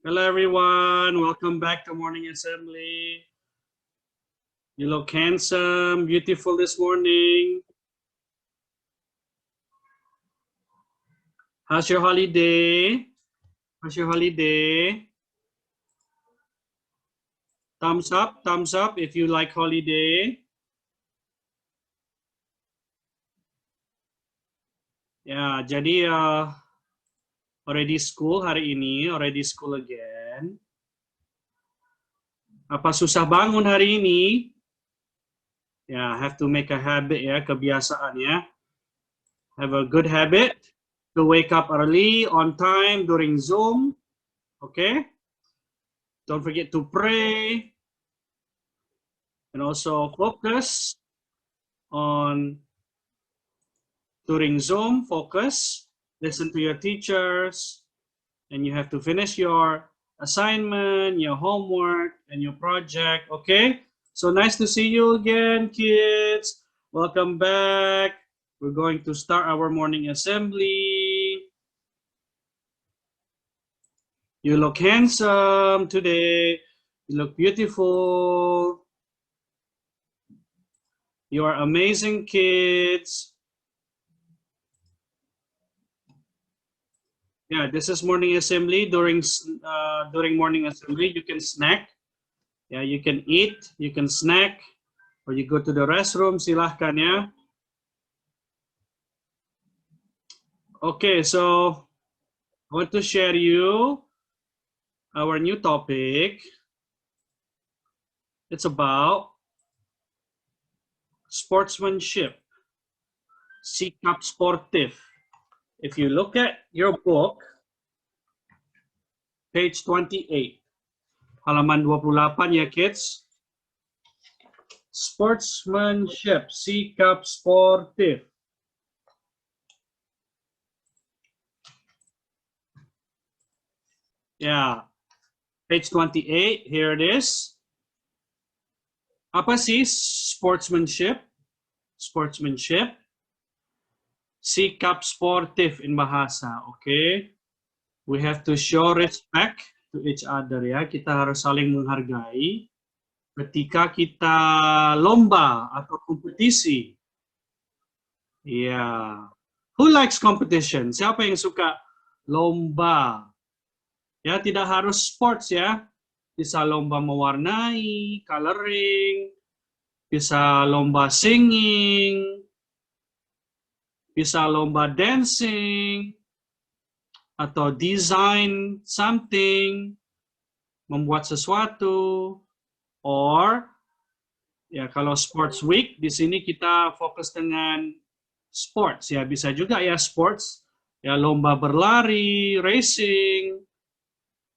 Hello everyone, welcome back to Morning Assembly. You look handsome, beautiful this morning. How's your holiday? How's your holiday? Thumbs up if you like holiday. Ya, jadi already school hari ini, already school again. Apa susah bangun hari ini? Ya, have to make a habit ya, kebiasaan ya. Have a good habit to wake up early, on time, during Zoom. Okay? Don't forget to pray. And also focus on during Zoom, focus, listen to your teachers, and you have to finish your assignment, your homework, and your project, okay? So nice to see you again, kids. Welcome back. We're going to start our morning assembly. You look handsome today. You look beautiful. You are amazing kids. Yeah, this is morning assembly. During morning assembly, you can snack. Yeah, you can eat, you can snack, or you go to the restroom. Silahkan ya. Okay, so I want to share you our new topic. It's about sportsmanship, sikap sportif. If you look at your book, page 28, halaman 28 ya kids. Sportsmanship, sikap sportif. Yeah, page 28, here it is. Apa sih sportsmanship? Sportsmanship, sikap sportif in bahasa, okay? We have to show respect to each other ya. Kita harus saling menghargai ketika kita lomba atau kompetisi. Ya, yeah. Who likes competition? Siapa yang suka lomba? Ya, tidak harus sports ya. Bisa lomba mewarnai, coloring, bisa lomba singing, bisa lomba dancing, atau design something, membuat sesuatu, or ya kalau sports week di sini kita fokus dengan sports ya, bisa juga ya sports ya, lomba berlari, racing,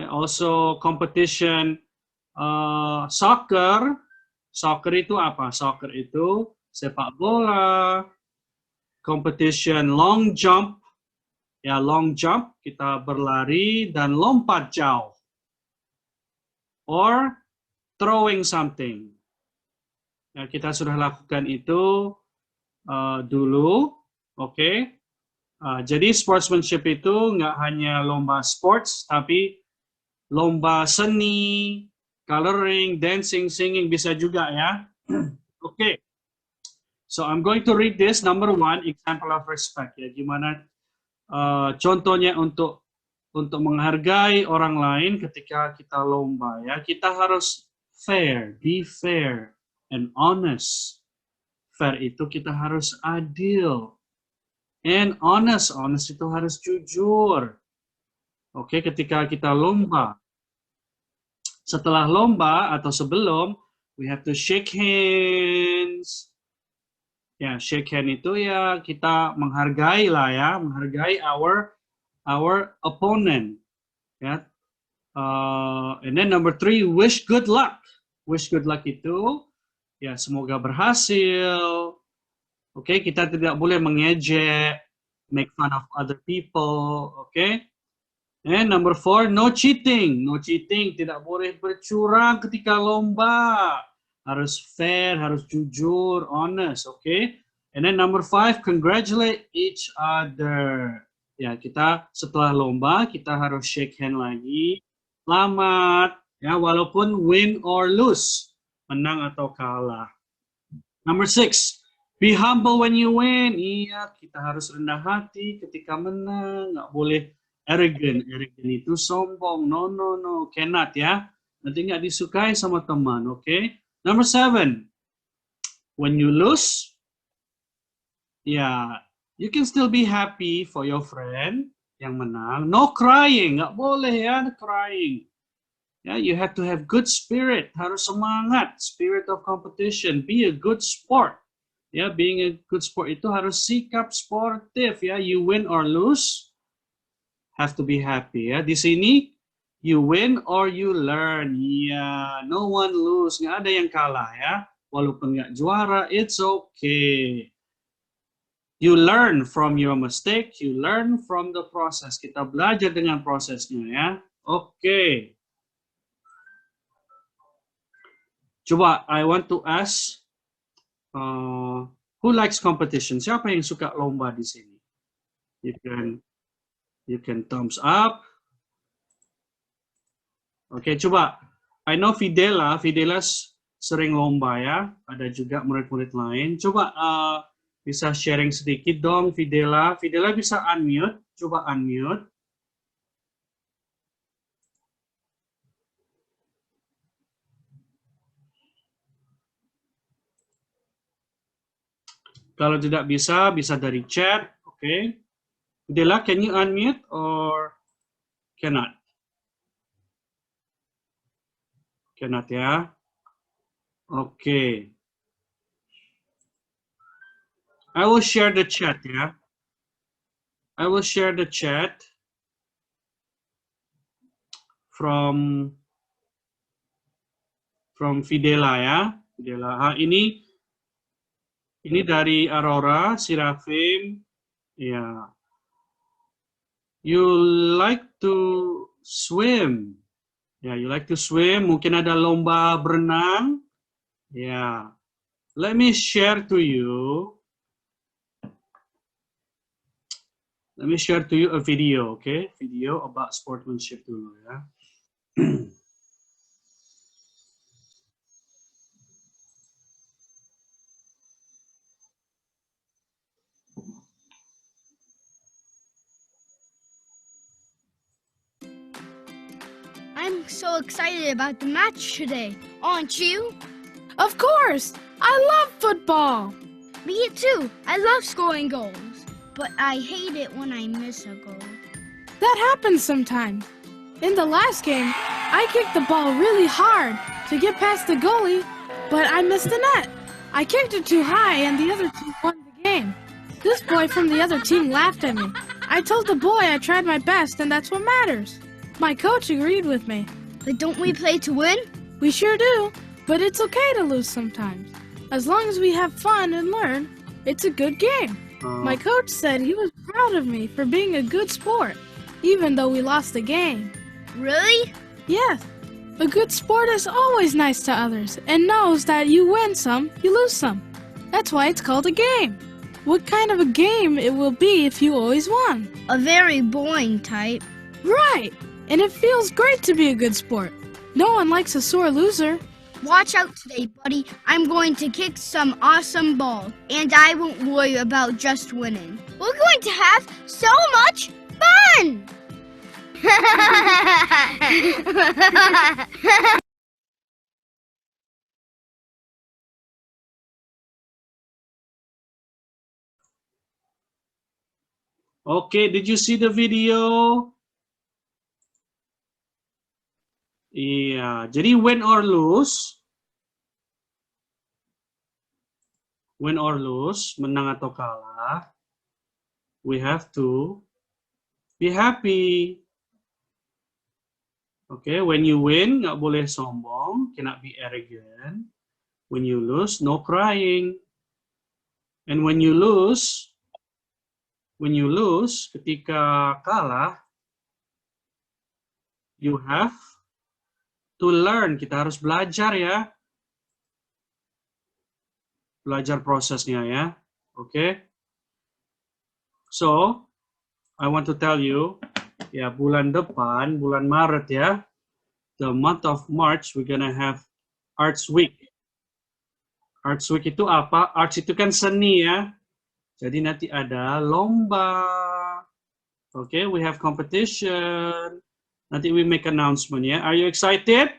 and also competition soccer. Soccer itu apa? Soccer itu sepak bola. Competition long jump. Ya, long jump, kita berlari dan lompat jauh. Or throwing something. Ya, kita sudah lakukan itu dulu, oke? Okay? Jadi sportsmanship itu nggak hanya lomba sports, tapi lomba seni, coloring, dancing, singing bisa juga ya. Oke. Okay. So I'm going to read this. Number one, example of respect ya. Gimana contohnya untuk menghargai orang lain ketika kita lomba ya. Kita harus fair, be fair and honest. Fair itu kita harus adil. And honest itu harus jujur. Oke, ketika kita lomba. Setelah lomba atau sebelum, we have to shake hands. Ya, shake hand itu ya kita menghargai lah ya, menghargai our opponent. Ya. And then number 3, wish good luck. Wish good luck itu ya semoga berhasil. Oke, kita tidak boleh mengejek, make fun of other people. Oke. And number 4, no cheating. No cheating, tidak boleh bercurang ketika lomba. Harus fair, harus jujur, honest, okay? And then number 5, congratulate each other. Ya, kita setelah lomba, kita harus shake hand lagi. Selamat. Ya, walaupun win or lose. Menang atau kalah. Number 6. Be humble when you win. Iya, kita harus rendah hati ketika menang. Nggak boleh arrogant. Arrogant itu sombong. No, no, no. Cannot ya. Nanti nggak disukai sama teman. Oke. Okay? Number 7. When you lose, ya, you can still be happy for your friend yang menang. No crying. Nggak boleh ya, crying. Ya, you have to have good spirit. Harus semangat. Spirit of competition. Be a good sport. Ya, being a good sport itu harus sikap sportif ya. You win or lose, have to be happy ya. Di sini you win or you learn. Ya, no one lose, nggak ada yang kalah ya. Walaupun nggak juara, it's okay. You learn from your mistake, you learn from the process. Kita belajar dengan prosesnya ya. Okay. Coba, I want to ask. Who likes competition? Siapa yang suka lomba di sini? You can thumbs up. Oke, coba. I know Videla sering lomba ya. Ada juga murid-murid lain. Coba bisa sharing sedikit dong, Videla. Videla bisa unmute. Coba unmute. Kalau tidak bisa, bisa dari chat. Oke. Videla, can you unmute or cannot? Cannot ya. Oke. I will share the chat ya. I will share the chat from Videla ya. Videla. Ini dari Aurora, Sirafim. Ya. You like to swim. Ya, you like to swim. Mungkin ada lomba berenang. Ya. Let me share to you. Let me share to you a video, okay? Video about sportsmanship dulu ya. I'm so excited about the match today, aren't you? Of course! I love football! Me too. I love scoring goals, but I hate it when I miss a goal. That happens sometimes. In the last game, I kicked the ball really hard to get past the goalie, but I missed the net. I kicked it too high and the other team won the game. This boy from the other team laughed at me. I told the boy I tried my best and that's what matters. My coach agreed with me. But don't we play to win? We sure do, but it's okay to lose sometimes. As long as we have fun and learn, it's a good game. My coach said he was proud of me for being a good sport, even though we lost the game. Really? Yes. A good sport is always nice to others and knows that you win some, you lose some. That's why it's called a game. What kind of a game it will be if you always won? A very boring type. Right. And it feels great to be a good sport. No one likes a sore loser. Watch out today, buddy. I'm going to kick some awesome ball, and I won't worry about just winning. We're going to have so much fun! Okay, did you see the video? Iya, jadi win or lose, menang atau kalah, we have to be happy. Okay, when you win, nggak boleh sombong, cannot be arrogant. When you lose, no crying. And when you lose, ketika kalah, you have to learn. Kita harus belajar ya. Belajar prosesnya ya. Okay? So, I want to tell you, ya bulan depan, bulan Maret ya, the month of March, we're gonna have Arts Week. Arts Week itu apa? Arts itu kan seni ya. Jadi nanti ada lomba. Okay, we have competition. Nanti we make announcement ya. Are you excited?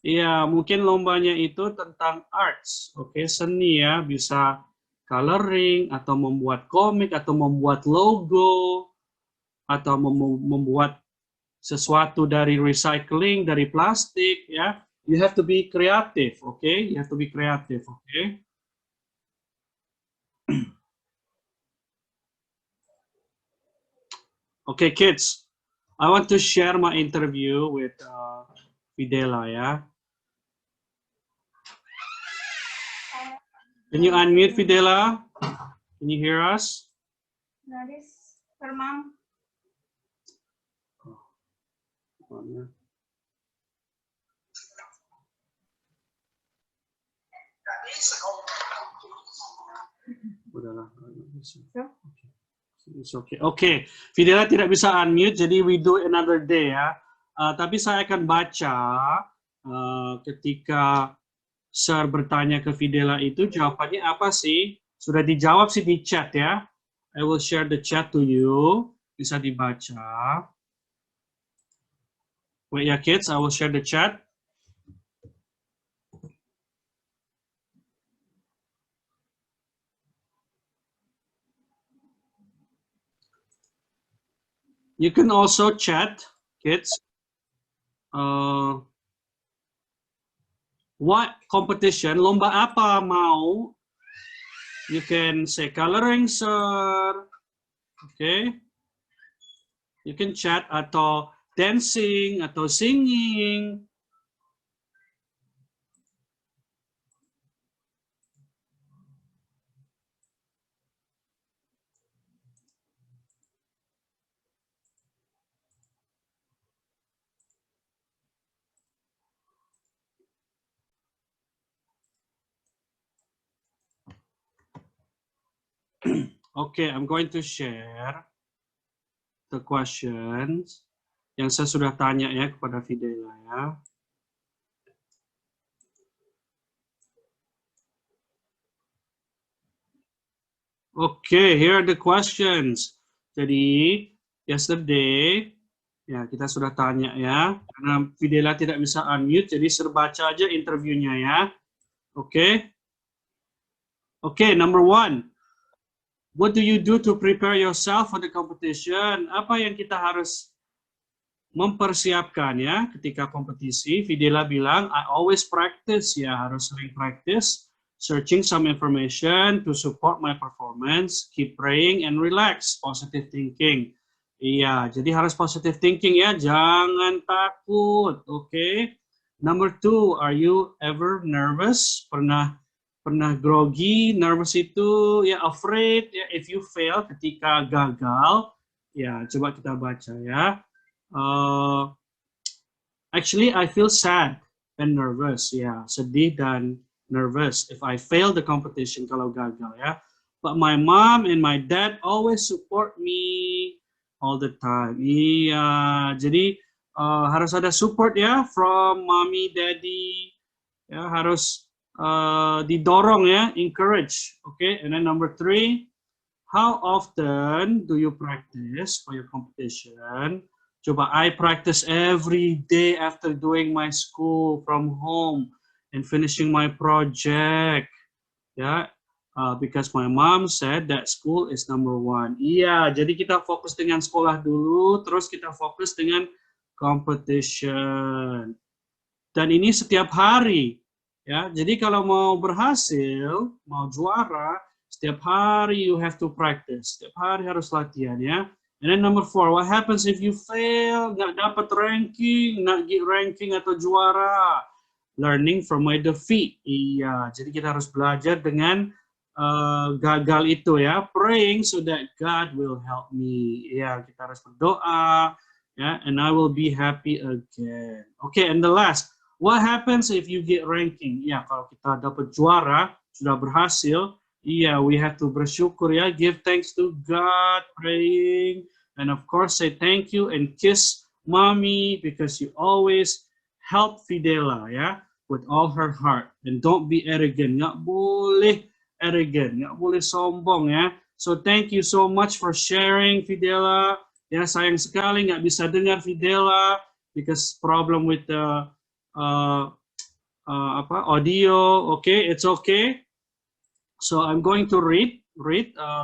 Iya, mungkin lombanya itu tentang arts. Oke, seni ya. Bisa coloring, atau membuat komik, atau membuat logo, atau membuat sesuatu dari recycling, dari plastik ya. You have to be creative, okay? You have to be creative, okay? Okay, kids. I want to share my interview with Fidela, ya. Can you unmute, Fidela? Can you hear us? That is for mom. Udahlah. It's okay. Okay, Fidela tidak bisa unmute, jadi we do another day ya. Tapi saya akan baca ketika Sir bertanya ke Fidela itu jawabannya apa sih? Sudah dijawab sih di chat ya. I will share the chat to you. Bisa dibaca. Wait ya kids, I will share the chat. You can also chat, kids. What competition, lomba apa mau? You can say coloring, sir. Okay. You can chat atau dancing atau singing. Okay, I'm going to share the questions yang saya sudah tanya ya kepada Fidela ya. Okay, here are the questions. Jadi, yesterday, ya kita sudah tanya ya, karena Fidela tidak bisa unmute, jadi serbaca aja interviewnya ya. Okay. Okay, number 1. What do you do to prepare yourself for the competition? Apa yang kita harus mempersiapkan ya ketika kompetisi? Fidela bilang, I always practice ya, harus sering practice, searching some information to support my performance, keep praying and relax, positive thinking. Iya, jadi harus positive thinking ya, jangan takut, oke? Number 2, are you ever nervous? Pernah grogi, nervous itu ya afraid ya if you fail ketika gagal. Ya, coba kita baca ya. Actually, I feel sad and nervous ya, sedih dan nervous if I fail the competition kalau gagal ya. But my mom and my dad always support me all the time. Iya, jadi harus ada support ya from mommy, daddy. Ya, harus didorong ya, encourage. Okay, and then number 3, how often do you practice for your competition? Coba, I practice every day after doing my school from home and finishing my project. Ya, because my mom said that school is number 1. Iya, jadi kita fokus dengan sekolah dulu, terus kita fokus dengan competition. Dan ini setiap hari. Ya, jadi kalau mau berhasil, mau juara, setiap hari you have to practice. Setiap hari harus latihan ya. And then number 4, what happens if you fail, nggak dapat ranking, nggak get ranking atau juara? Learning from my defeat. Iya, jadi kita harus belajar dengan gagal itu ya. Praying so that God will help me. Ya, kita harus berdoa ya, and I will be happy again. Okay, and the last, what happens if you get ranking? Ya, kalau kita dapat juara, sudah berhasil, iya, we have to bersyukur ya, give thanks to God, praying, and of course say thank you and kiss mommy, because you always help Fidela, ya, with all her heart. And don't be arrogant. Nggak boleh arrogant, nggak boleh sombong, ya. So thank you so much for sharing, Fidela. Ya, sayang sekali nggak bisa dengar Fidela because problem with the audio. Okay, it's okay. So I'm going to read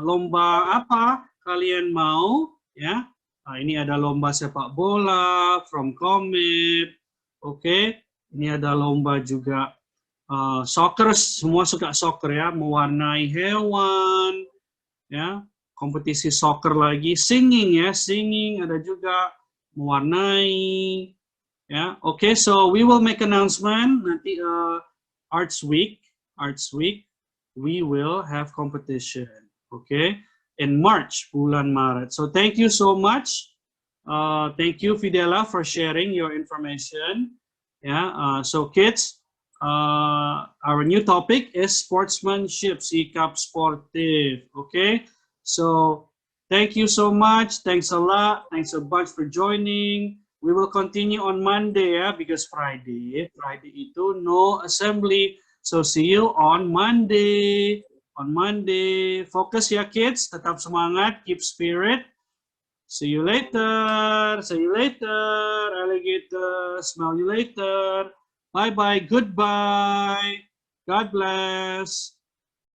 lomba apa kalian mau, ya. Ini ada lomba sepak bola from Comet. Oke, ini ada lomba juga soccer, semua suka soccer ya, mewarnai hewan, ya. Kompetisi soccer lagi, singing ya, singing ada juga, mewarnai, ya. Oke, so we will make announcement nanti Arts Week, we will have competition, okay, in March, bulan Maret. So thank you so much. Thank you, Fidela, for sharing your information. Yeah, so kids, our new topic is sportsmanship, sikap sportif, okay? So thank you so much. Thanks a lot. Thanks a bunch for joining. We will continue on Monday, yeah, because Friday itu no assembly. So see you on Monday. On Monday, focus ya kids, tetap semangat, keep spirit. See you later. See you later, alligator. Smell you later. Bye-bye. Goodbye. God bless.